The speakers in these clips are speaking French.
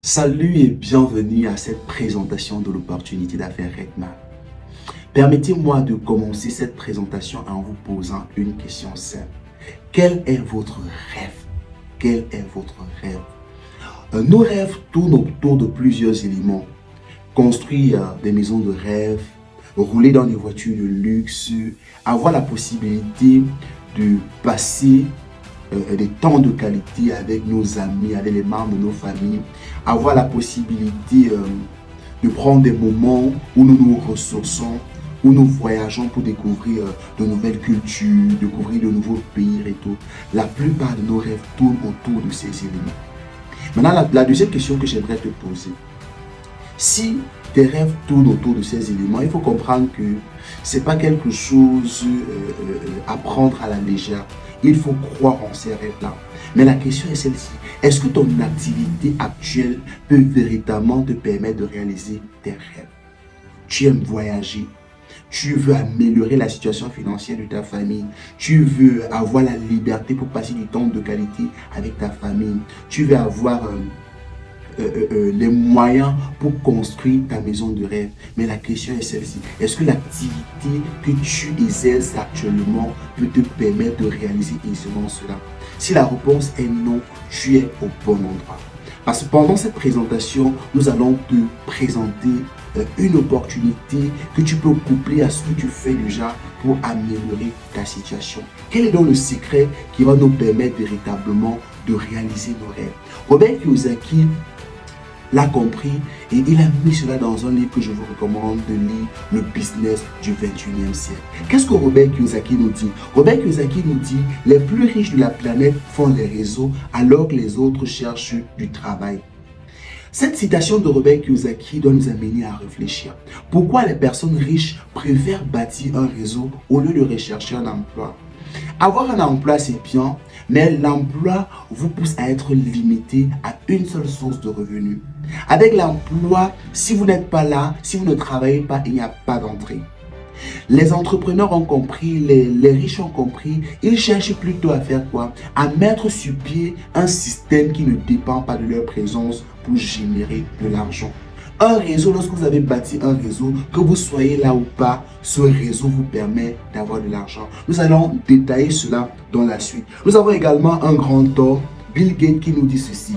Salut et bienvenue à cette présentation de l'opportunité d'affaires Redman. Permettez-moi de commencer cette présentation en vous posant une question simple. Quel est votre rêve? Quel est votre rêve? Nos rêves tournent autour de plusieurs éléments. Construire des maisons de rêve, rouler dans des voitures de luxe, avoir la possibilité de passer des temps de qualité avec nos amis, avec les membres de nos familles, avoir la possibilité de prendre des moments où nous nous ressourçons, où nous voyageons pour découvrir de nouvelles cultures, découvrir de nouveaux pays et tout. La plupart de nos rêves tournent autour de ces éléments. Maintenant, la deuxième question que j'aimerais te poser. Si tes rêves tournent autour de ces éléments, il faut comprendre que ce n'est pas quelque chose à prendre à la légère. Il faut croire en ces rêves-là. Mais la question est celle-ci. Est-ce que ton activité actuelle peut véritablement te permettre de réaliser tes rêves? Tu aimes voyager. Tu veux améliorer la situation financière de ta famille. Tu veux avoir la liberté pour passer du temps de qualité avec ta famille. Tu veux avoir les moyens pour construire ta maison de rêve. Mais la question est celle-ci. Est-ce que l'activité que tu exerces actuellement peut te permettre de réaliser aisément cela? Si la réponse est non, tu es au bon endroit. Parce que pendant cette présentation, nous allons te présenter une opportunité que tu peux coupler à ce que tu fais déjà pour améliorer ta situation. Quel est donc le secret qui va nous permettre véritablement de réaliser nos rêves? Robert Kiyosaki l'a compris et il a mis cela dans un livre que je vous recommande de lire, Le business du 21e siècle. Qu'est-ce que Robert Kiyosaki nous dit? Robert Kiyosaki nous dit: les plus riches de la planète font les réseaux alors que les autres cherchent du travail. Cette citation de Robert Kiyosaki doit nous amener à réfléchir. Pourquoi les personnes riches préfèrent bâtir un réseau au lieu de rechercher un emploi? Avoir un emploi, c'est bien, mais l'emploi vous pousse à être limité à une seule source de revenus. Avec l'emploi, si vous n'êtes pas là, si vous ne travaillez pas, il n'y a pas d'entrée. Les entrepreneurs ont compris, les riches ont compris, ils cherchent plutôt à faire quoi? À mettre sur pied un système qui ne dépend pas de leur présence pour générer de l'argent. Un réseau, lorsque vous avez bâti un réseau, que vous soyez là ou pas, ce réseau vous permet d'avoir de l'argent. Nous allons détailler cela dans la suite. Nous avons également un grand homme, Bill Gates, qui nous dit ceci.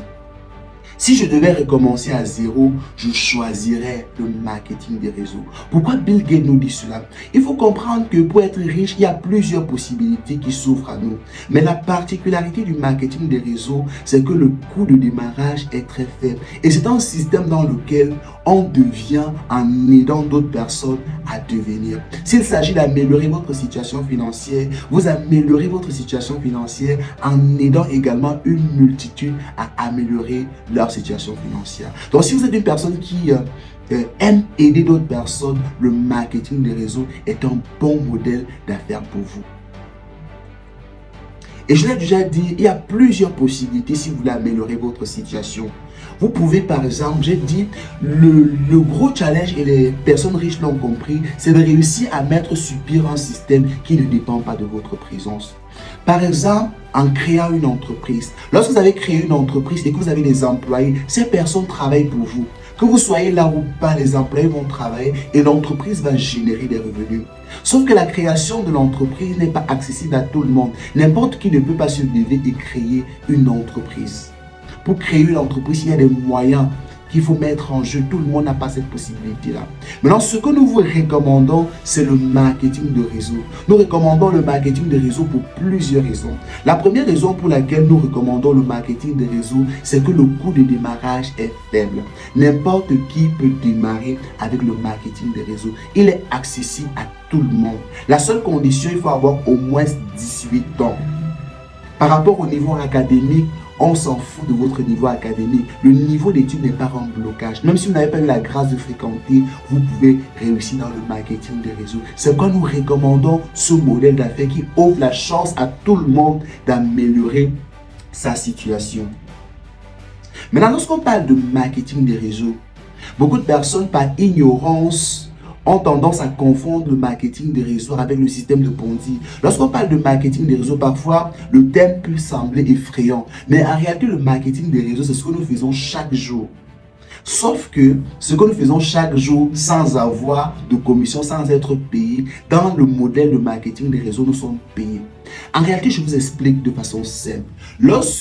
Si je devais recommencer à zéro, je choisirais le marketing des réseaux. Pourquoi Bill Gates nous dit cela? Il faut comprendre que pour être riche, il y a plusieurs possibilités qui s'offrent à nous. Mais la particularité du marketing des réseaux, c'est que le coût de démarrage est très faible. Et c'est un système dans lequel on devient en aidant d'autres personnes à devenir. S'il s'agit d'améliorer votre situation financière, vous améliorez votre situation financière en aidant également une multitude à améliorer leur situation financière. Donc si vous êtes une personne qui aime aider d'autres personnes, le marketing des réseaux est un bon modèle d'affaires pour vous. Et je l'ai déjà dit, il y a plusieurs possibilités si vous voulez améliorer votre situation. Vous pouvez par exemple, j'ai dit, le gros challenge, et les personnes riches l'ont compris, c'est de réussir à mettre sur pied un système qui ne dépend pas de votre présence. Par exemple, en créant une entreprise. Lorsque vous avez créé une entreprise et que vous avez des employés, ces personnes travaillent pour vous. Que vous soyez là ou pas, les employés vont travailler et l'entreprise va générer des revenus. Sauf que la création de l'entreprise n'est pas accessible à tout le monde. N'importe qui ne peut pas se lever et créer une entreprise. Pour créer une entreprise, il y a des moyens qu'il faut mettre en jeu. Tout le monde n'a pas cette possibilité-là. Maintenant, ce que nous vous recommandons, c'est le marketing de réseau. Nous recommandons le marketing de réseau pour plusieurs raisons. La première raison pour laquelle nous recommandons le marketing de réseau, c'est que le coût de démarrage est faible. N'importe qui peut démarrer avec le marketing de réseau. Il est accessible à tout le monde. La seule condition, il faut avoir au moins 18 ans. Par rapport au niveau académique, on s'en fout de votre niveau académique. Le niveau d'études n'est pas un blocage. Même si vous n'avez pas eu la grâce de fréquenter, vous pouvez réussir dans le marketing des réseaux. C'est pourquoi nous recommandons ce modèle d'affaires qui offre la chance à tout le monde d'améliorer sa situation. Maintenant, lorsqu'on parle de marketing des réseaux, beaucoup de personnes, par ignorance, ont tendance à confondre le marketing des réseaux avec le système de Ponzi. Lorsqu'on parle de marketing des réseaux, parfois le thème peut sembler effrayant. Mais en réalité, le marketing des réseaux, c'est ce que nous faisons chaque jour. Sauf que ce que nous faisons chaque jour sans avoir de commission, sans être payé, dans le modèle de marketing des réseaux, nous sommes payés. En réalité, je vous explique de façon simple.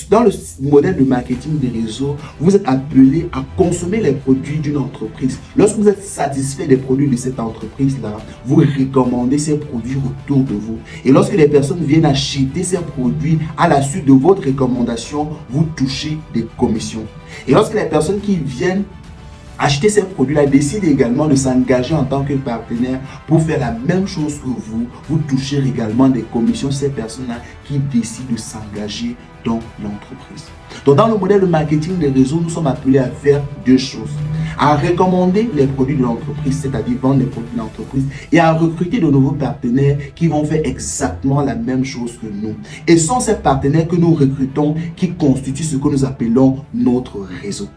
Dans le modèle de marketing des réseaux, vous êtes appelé à consommer les produits d'une entreprise. Lorsque vous êtes satisfait des produits de cette entreprise-là, vous recommandez ces produits autour de vous. Et lorsque les personnes viennent acheter ces produits à la suite de votre recommandation, vous touchez des commissions. Et lorsque les personnes qui viennent acheter ces produits-là décident également de s'engager en tant que partenaire pour faire la même chose que vous touchez également des commissions, ces personnes-là qui décident de s'engager dans l'entreprise. Donc dans le modèle de marketing des réseaux, nous sommes appelés à faire deux choses. À recommander les produits de l'entreprise, c'est-à-dire vendre les produits de l'entreprise, et à recruter de nouveaux partenaires qui vont faire exactement la même chose que nous. Et ce sont ces partenaires que nous recrutons qui constituent ce que nous appelons notre réseau.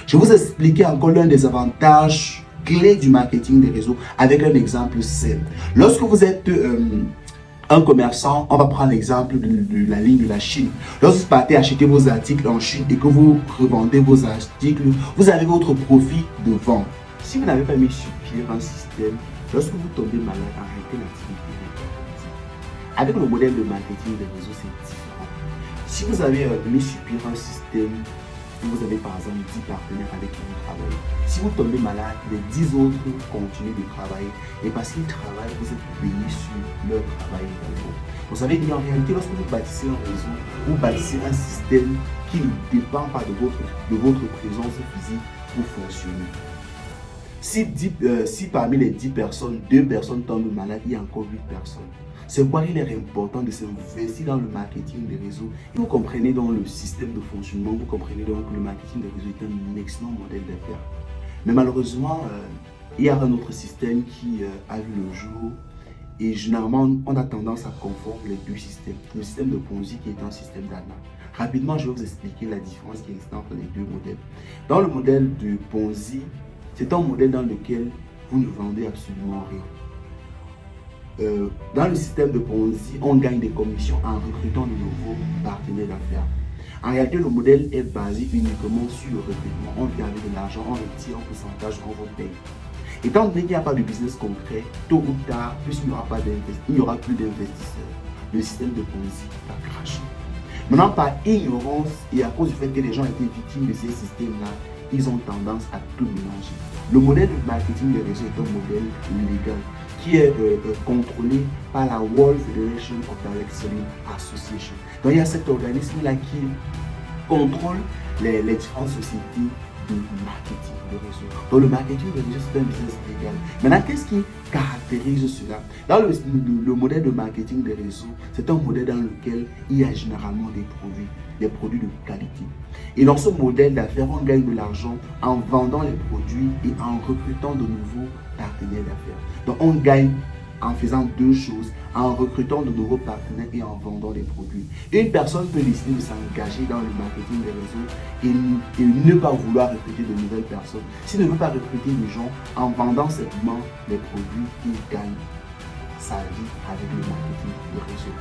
Je vais vous expliquer encore l'un des avantages clés du marketing des réseaux avec un exemple simple. Lorsque vous êtes un commerçant, on va prendre l'exemple de la ligne de la Chine. Lorsque vous partez acheter vos articles en Chine et que vous revendez vos articles, vous avez votre profit de vente. Si vous n'avez pas mis sur pied un système, lorsque vous tombez malade, arrêtez l'activité. Avec le modèle de marketing des réseaux, c'est différent. Si vous avez mis sur pied un système, vous avez par exemple 10 partenaires avec qui vous travaillez. Si vous tombez malade, les 10 autres continuent de travailler. Et parce qu'ils travaillent, vous êtes payé sur leur travail également. Vous savez qu'en réalité, lorsque vous bâtissez un réseau, vous bâtissez un système qui ne dépend pas de votre présence physique pour fonctionner. Si parmi les 10 personnes, 2 personnes tombent malades, il y a encore 8 personnes. C'est pourquoi il est important de s'investir dans le marketing des réseaux. Et vous comprenez donc le système de fonctionnement, vous comprenez donc que le marketing des réseaux est un excellent modèle d'affaires. Mais malheureusement, il y a un autre système qui a vu le jour et généralement, on a tendance à confondre les deux systèmes. Le système de Ponzi qui est un système d'arnaque. Rapidement, je vais vous expliquer la différence qui existe entre les deux modèles. Dans le modèle de Ponzi, c'est un modèle dans lequel vous ne vendez absolument rien. Dans le système de Ponzi, on gagne des commissions en recrutant de nouveaux partenaires d'affaires. En réalité, le modèle est basé uniquement sur le recrutement. On vient avec de l'argent, on retire un pourcentage, on vous paye. Étant donné qu'il n'y a pas de business concret, tôt ou tard, puisqu'il n'y aura plus d'investisseurs, le système de Ponzi va cracher. Maintenant, par ignorance et à cause du fait que les gens étaient victimes de ces systèmes-là, ils ont tendance à tout mélanger. Le modèle de marketing des réseaux est un modèle légal qui est contrôlé par la World Federation of Direct Selling Association. Donc il y a cet organisme-là qui contrôle les différentes sociétés de marketing de réseau. Donc le marketing de réseau, c'est un business légal. Maintenant, qu'est-ce qui caractérise cela? Dans le modèle de marketing des réseaux, c'est un modèle dans lequel il y a généralement des produits de qualité. Et dans ce modèle d'affaires, on gagne de l'argent en vendant les produits et en recrutant de nouveaux partenaires d'affaires. Donc on gagne en faisant deux choses, en recrutant de nouveaux partenaires et en vendant des produits. Une personne peut décider de s'engager dans le marketing des réseaux et ne pas vouloir recruter de nouvelles personnes. S'il ne veut pas recruter des gens, en vendant simplement les produits, il gagne sa vie avec le marketing de réseau.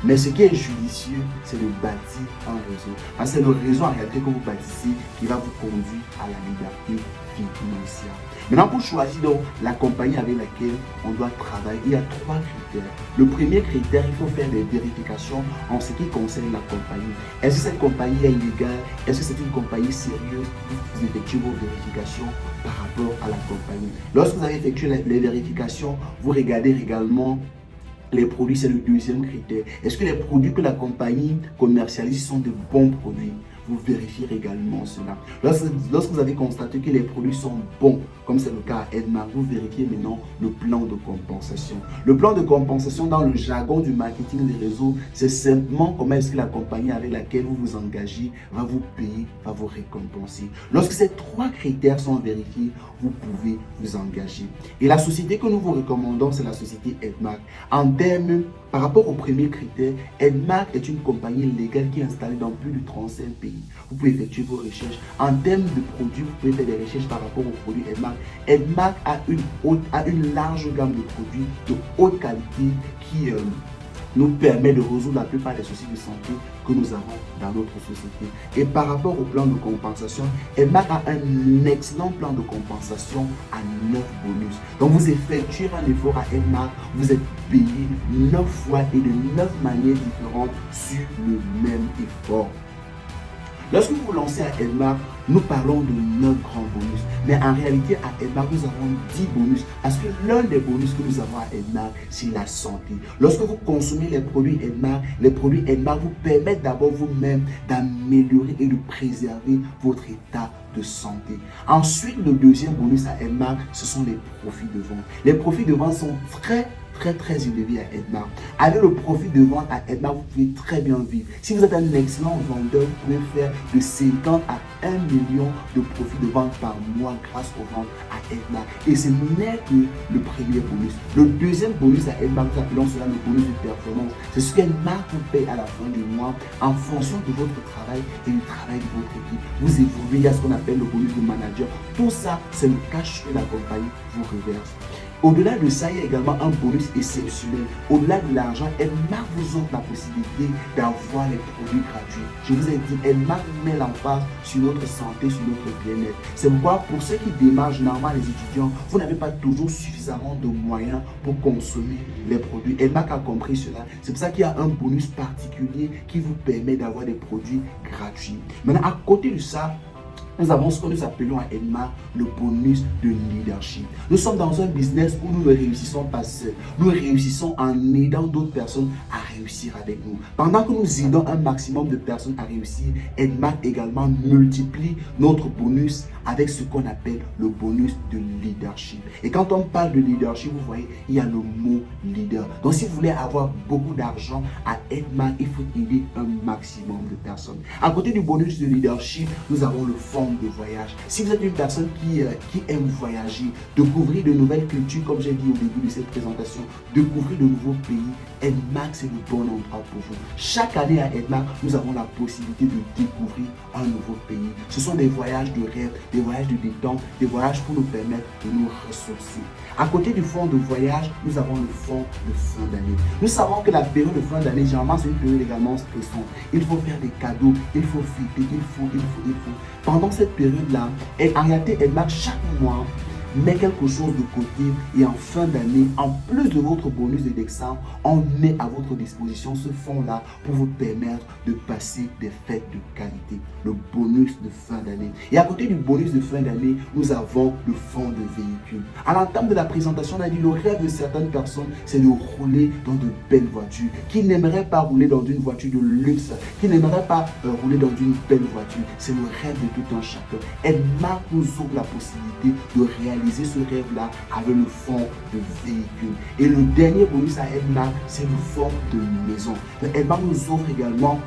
Mais ce qui est judicieux, c'est de bâtir un réseau. Parce que c'est le réseau en réalité que vous bâtissez qui va vous conduire à la liberté financière. Maintenant, pour choisir donc la compagnie avec laquelle on doit travailler, il y a 3 critères. Le premier critère, il faut faire des vérifications en ce qui concerne la compagnie. Est-ce que cette compagnie est légale? Est-ce que c'est une compagnie sérieuse? Vous effectuez vos vérifications par rapport à la compagnie. Lorsque vous avez effectué les vérifications, vous regardez également les produits, c'est le deuxième critère. Est-ce que les produits que la compagnie commercialise sont de bons produits? Vous vérifiez également cela. Lorsque vous avez constaté que les produits sont bons, comme c'est le cas à Edmark, vous vérifiez maintenant le plan de compensation. Le plan de compensation dans le jargon du marketing des réseaux, c'est simplement comment est-ce que la compagnie avec laquelle vous vous engagez va vous payer, va vous récompenser. Lorsque ces 3 critères sont vérifiés, vous pouvez vous engager. Et la société que nous vous recommandons, c'est la société Edmark. En termes, par rapport au premier critère, Edmark est une compagnie légale qui est installée dans plus de 35 pays. Vous pouvez effectuer vos recherches. En termes de produits, vous pouvez faire des recherches par rapport aux produits Edmark. Edmark a une large gamme de produits de haute qualité nous permet de résoudre la plupart des soucis de santé que nous avons dans notre société. Et par rapport au plan de compensation, Edmark a un excellent plan de compensation à 9 bonus. Donc vous effectuez un effort à Edmark, vous êtes payé 9 fois et de 9 manières différentes sur le même effort. Lorsque vous vous lancez à Edmark, nous parlons de 9 grands bonus. Mais en réalité, à Edmark, nous avons 10 bonus. Parce que l'un des bonus que nous avons à Edmark, c'est la santé. Lorsque vous consommez les produits Edmark vous permettent d'abord vous-même d'améliorer et de préserver votre état de santé. Ensuite, le deuxième bonus à Edmark, ce sont les profits de vente. Les profits de vente sont très élevé à Edmark. Avec le profit de vente à Edmark, vous pouvez très bien vivre. Si vous êtes un excellent vendeur, vous pouvez faire de 50 à 1 million de profit de vente par mois grâce aux ventes à Edmark. Et ce n'est que le premier bonus. Le deuxième bonus à Edmark, nous appelons cela le bonus de performance. C'est ce qu'Edmark vous paye à la fin du mois en fonction de votre travail et du travail de votre équipe. Vous évoluez, il y a ce qu'on appelle le bonus de manager. Tout ça, c'est le cash que la compagnie vous reverse. Au-delà de ça, il y a également un bonus exceptionnel. Au-delà de l'argent, Edmark vous offre la possibilité d'avoir les produits gratuits. Je vous ai dit, Edmark met l'emphase sur notre santé, sur notre bien-être. C'est pourquoi, pour ceux qui démarrent généralement les étudiants, vous n'avez pas toujours suffisamment de moyens pour consommer les produits. Edmark a compris cela. C'est pour ça qu'il y a un bonus particulier qui vous permet d'avoir des produits gratuits. Maintenant, à côté de ça, nous avons ce que nous appelons à Edmark le bonus de leadership. Nous sommes dans un business où nous ne réussissons pas seuls. Nous réussissons en aidant d'autres personnes à réussir avec nous. Pendant que nous aidons un maximum de personnes à réussir, Edmark également multiplie notre bonus avec ce qu'on appelle le bonus de leadership. Et quand on parle de leadership, vous voyez, il y a le mot leader. Donc si vous voulez avoir beaucoup d'argent à Edmark, il faut aider un maximum de personnes. À côté du bonus de leadership, nous avons le fonds de voyage. Si vous êtes une personne qui aime voyager, découvrir de nouvelles cultures, comme j'ai dit au début de cette présentation, découvrir de nouveaux pays, Edmark, c'est le bon endroit pour vous. Chaque année à Edmark, nous avons la possibilité de découvrir un nouveau pays. Ce sont des voyages de rêve, des voyages de détente, des voyages pour nous permettre de nous ressourcer. À côté du fonds de voyage, nous avons le fonds de fin d'année. Nous savons que la période de fin d'année, généralement, c'est une période également stressante. Il faut faire des cadeaux, il faut fêter, il faut. Pendant cette période-là, et en réalité, Edmark, chaque mois, met quelque chose de côté et en fin d'année, en plus de votre bonus de décembre, on met à votre disposition ce fonds-là pour vous permettre de passer des fêtes de qualité, le bonus de fin d'année. Et à côté du bonus de fin d'année, nous avons le fonds de véhicule. À l'entame de la présentation, on a dit le rêve de certaines personnes, c'est de rouler dans de belles voitures, qui n'aimeraient pas rouler dans une voiture de luxe, qui n'aimeraient pas rouler dans une belle voiture. C'est le rêve de tout un chacun. Edmark nous ouvre la possibilité de réaliser ce rêve-là avec le fonds de véhicule. Et le dernier bonus à Edmark, c'est le fonds de maison. Edmark nous offre également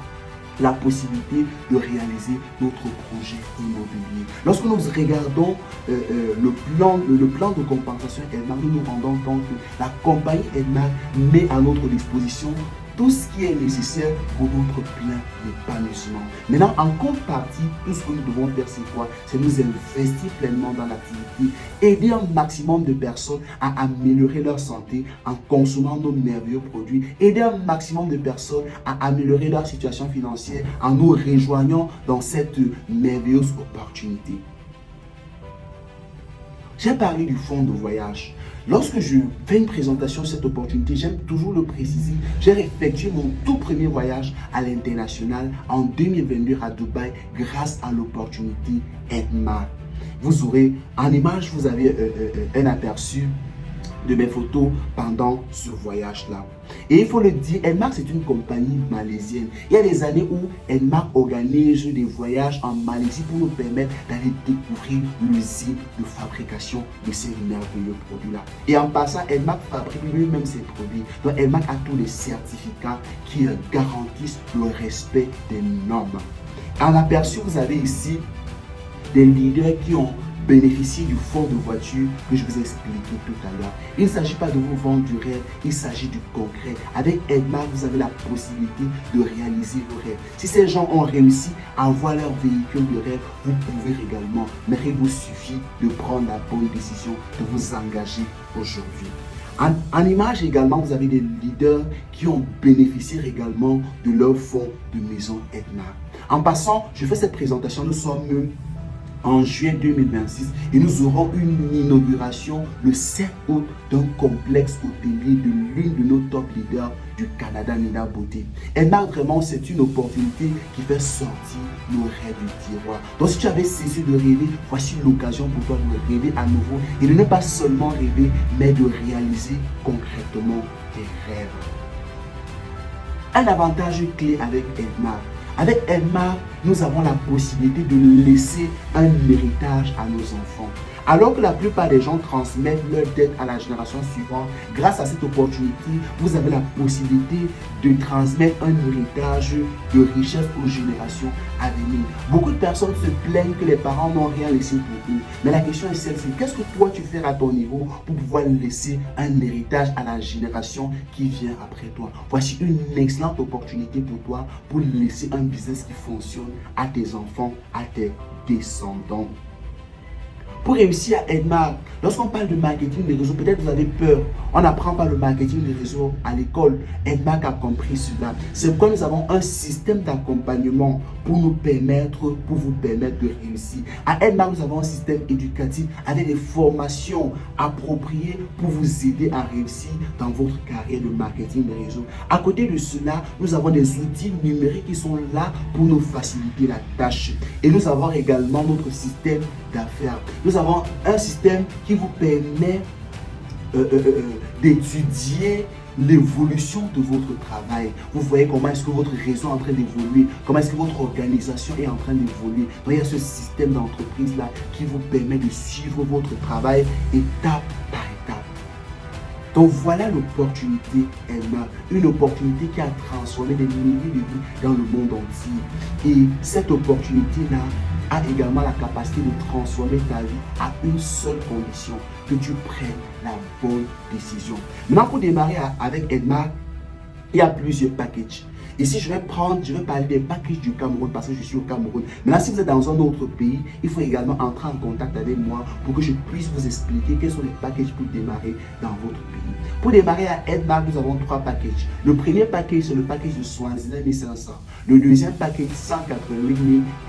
la possibilité de réaliser notre projet immobilier. Lorsque nous regardons le plan de compensation Edmark, nous nous rendons compte que la compagnie Edmark met à notre disposition tout ce qui est nécessaire pour notre plein épanouissement. Maintenant, en contrepartie, tout ce que nous devons faire, c'est quoi? C'est nous investir pleinement dans l'activité, aider un maximum de personnes à améliorer leur santé en consommant nos merveilleux produits, aider un maximum de personnes à améliorer leur situation financière en nous rejoignant dans cette merveilleuse opportunité. J'ai parlé du fonds de voyage. Lorsque je fais une présentation de cette opportunité, j'aime toujours le préciser. J'ai effectué mon tout premier voyage à l'international en 2022 à Dubaï grâce à l'opportunité Edmark. Vous aurez en image, vous avez un aperçu de mes photos pendant ce voyage-là. Et il faut le dire, Edmark, c'est une compagnie malaisienne. Il y a des années où Edmark organise des voyages en Malaisie pour nous permettre d'aller découvrir l'usine de fabrication de ces merveilleux produits-là. Et en passant, Edmark fabrique lui-même ses produits. Donc Edmark a tous les certificats qui garantissent le respect des normes. En aperçu, vous avez ici des leaders qui ont bénéficier du fonds de voiture que je vous ai expliqué tout à l'heure. Il ne s'agit pas de vous vendre du rêve, il s'agit du concret. Avec Edmark, vous avez la possibilité de réaliser vos rêves. Si ces gens ont réussi à avoir leur véhicule de rêve, vous pouvez également. Mais il vous suffit de prendre la bonne décision, de vous engager aujourd'hui. En image également, vous avez des leaders qui ont bénéficié également de leur fonds de maison Edmar. En passant, je fais cette présentation, nous sommes en juin 2026 et nous aurons une inauguration le 7 août d'un complexe hôtelier de l'une de nos top leaders du Canada, Nina Beauté. Edmar, vraiment, c'est une opportunité qui fait sortir nos rêves du tiroir. Donc, si tu avais cessé de rêver, voici l'occasion pour toi de rêver à nouveau et de ne pas seulement rêver, mais de réaliser concrètement tes rêves. Un avantage clé avec Edmar. Avec Edmar, nous avons la possibilité de laisser un héritage à nos enfants. Alors que la plupart des gens transmettent leur dette à la génération suivante, grâce à cette opportunité, vous avez la possibilité de transmettre un héritage de richesse aux générations à venir. Beaucoup de personnes se plaignent que les parents n'ont rien laissé pour eux. Mais la question est celle-ci, qu'est-ce que toi tu fais à ton niveau pour pouvoir laisser un héritage à la génération qui vient après toi? Voici une excellente opportunité pour toi pour laisser un business qui fonctionne à tes enfants, à tes descendants. Pour réussir à Edmar, lorsqu'on parle de marketing des réseaux, peut-être vous avez peur. On n'apprend pas le marketing des réseaux à l'école. Edmar a compris cela. C'est pourquoi nous avons un système d'accompagnement pour vous permettre de réussir. À Edmar, nous avons un système éducatif avec des formations appropriées pour vous aider à réussir dans votre carrière de marketing des réseaux. À côté de cela, nous avons des outils numériques qui sont là pour nous faciliter la tâche. Et nous avons également notre système d'affaires. Nous avons un système qui vous permet d'étudier l'évolution de votre travail. Vous voyez comment est-ce que votre réseau est en train d'évoluer, comment est-ce que votre organisation est en train d'évoluer. Donc il y a ce système d'entreprise là qui vous permet de suivre votre travail étape par étape. Donc voilà l'opportunité Edmar, une opportunité qui a transformé des milliers de vies dans le monde entier. Et cette opportunité-là a également la capacité de transformer ta vie à une seule condition, que tu prennes la bonne décision. Maintenant, pour démarrer avec Edmar, il y a plusieurs packages. Ici, je vais parler des packages du Cameroun parce que je suis au Cameroun. Maintenant, si vous êtes dans un autre pays, il faut également entrer en contact avec moi pour que je puisse vous expliquer quels sont les packages pour démarrer dans votre pays. Pour démarrer à Edmar, nous avons 3 packages. Le premier package, c'est le package de 69 500. Le deuxième package, 188 000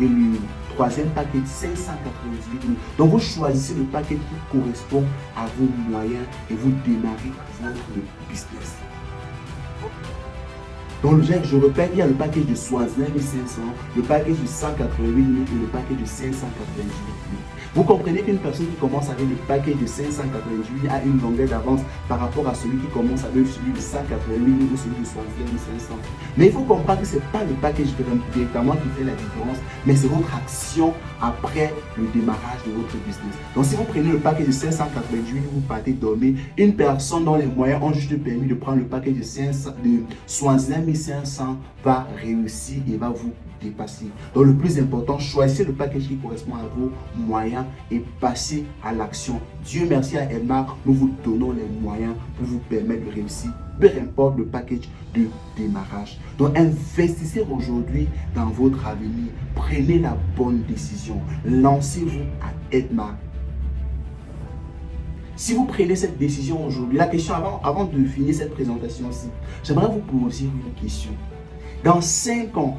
et le troisième package, 598 000. Donc, vous choisissez le package qui correspond à vos moyens et vous démarrez votre business. Donc, je répète, il y a le package de 69 500, le package de 188 000 et le package de 598 000. Vous comprenez qu'une personne qui commence avec le package de 598 000 a une longueur d'avance par rapport à celui qui commence avec celui de 188 000 ou celui de 69 500. Mais il faut comprendre que ce n'est pas le package véritablement qui fait la différence, mais c'est votre action après le démarrage de votre business. Donc, si vous prenez le package de 588 000, vous partez dormir, une personne dont les moyens ont juste permis de prendre le package de 69 500 va réussir et va vous dépasser. Donc le plus important, choisissez le package qui correspond à vos moyens et passez à l'action. Dieu merci à Edmar, nous vous donnons les moyens pour vous permettre de réussir, peu importe le package de démarrage. Donc investissez aujourd'hui dans votre avenir, prenez la bonne décision, lancez-vous à Edmar. Si vous prenez cette décision aujourd'hui, la question avant de finir cette présentation-ci, j'aimerais vous poser une question. Dans 5 ans,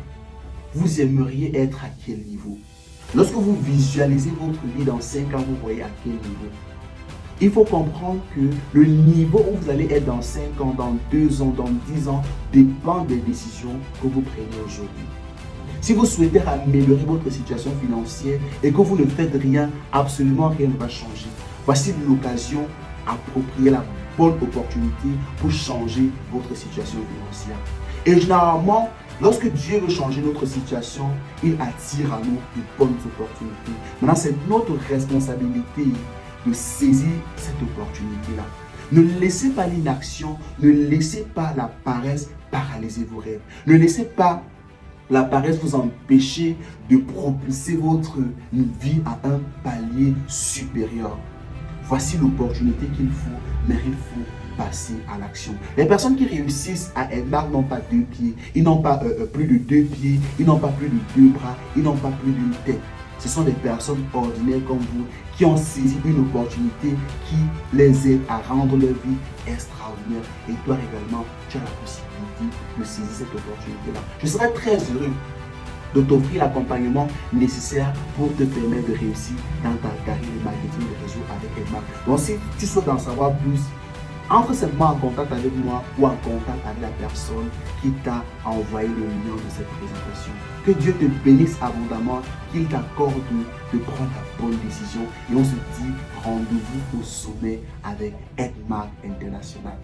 vous aimeriez être à quel niveau? Lorsque vous visualisez votre vie dans 5 ans, vous voyez à quel niveau? Il faut comprendre que le niveau où vous allez être dans 5 ans, dans 2 ans, dans 10 ans, dépend des décisions que vous prenez aujourd'hui. Si vous souhaitez améliorer votre situation financière et que vous ne faites rien, absolument rien ne va changer. Voici l'occasion appropriée, la bonne opportunité pour changer votre situation financière. Et généralement, lorsque Dieu veut changer notre situation, il attire à nous de bonnes opportunités. Maintenant, c'est notre responsabilité de saisir cette opportunité-là. Ne laissez pas l'inaction, ne laissez pas la paresse paralyser vos rêves. Ne laissez pas la paresse vous empêcher de propulser votre vie à un palier supérieur. Voici l'opportunité qu'il faut, mais il faut passer à l'action. Les personnes qui réussissent à Edmar n'ont pas 2 pieds, ils n'ont pas plus de 2 pieds, ils n'ont pas plus de 2 bras, ils n'ont pas plus d'une tête. Ce sont des personnes ordinaires comme vous qui ont saisi une opportunité qui les aide à rendre leur vie extraordinaire. Et toi également, tu as la possibilité de saisir cette opportunité-là. Je serais très heureux de t'offrir l'accompagnement nécessaire pour te permettre de réussir dans ta carrière de marketing de réseau avec Edmark. Donc si tu souhaites en savoir plus, entre simplement en contact avec moi ou en contact avec la personne qui t'a envoyé le lien de cette présentation. Que Dieu te bénisse abondamment, qu'il t'accorde de prendre la bonne décision et on se dit rendez-vous au sommet avec Edmark International.